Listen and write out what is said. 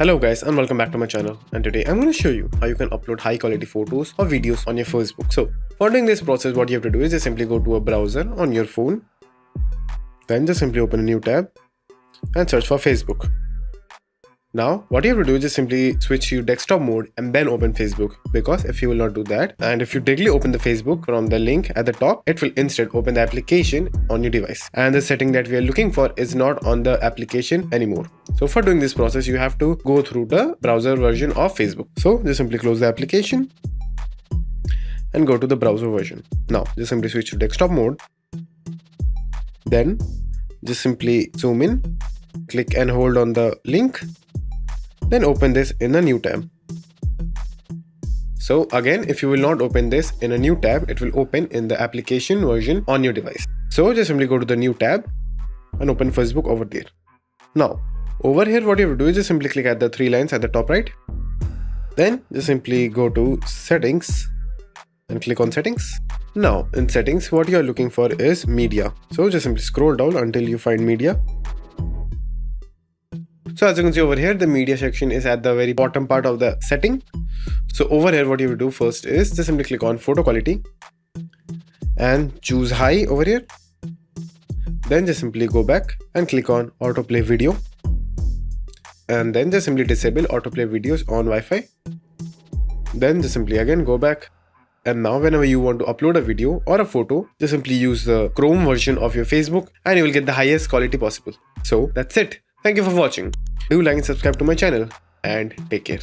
Hello guys and welcome back to my channel, and today I'm going to show you how you can upload high quality photos or videos on your Facebook. So for doing this process, what you have to do is just simply go to a browser on your phone, then just simply open a new tab and search for Facebook. Now what you have to do is just simply switch to desktop mode and then open Facebook, because if you will not do that and if you directly open the Facebook from the link at the top, it will instead open the application on your device, and the setting that we are looking for is not on the application anymore. So for doing this process, you have to go through the browser version of Facebook. So just simply close the application and go to the browser version. Now just simply switch to desktop mode, then just simply zoom in, click and hold on the link, then open this in a new tab. So again, if you will not open this in a new tab, it will open in the application version on your device. So just simply go to the new tab and open Facebook over there. Now over here, what you have to do is just simply click at the three lines at the top right. Then just simply go to settings and click on settings. Now in settings, what you are looking for is media. So just simply scroll down until you find media. So as you can see over here, the media section is at the very bottom part of the setting. So over here, what you will do first is just simply click on photo quality and choose high over here. Then just simply go back and click on autoplay video, and then just simply disable autoplay videos on Wi-Fi. Then just simply again go back, and now whenever you want to upload a video or a photo, just simply use the Chrome version of your Facebook and you will get the highest quality possible. So that's it. Thank you for watching. Do like and subscribe to my channel, and take care.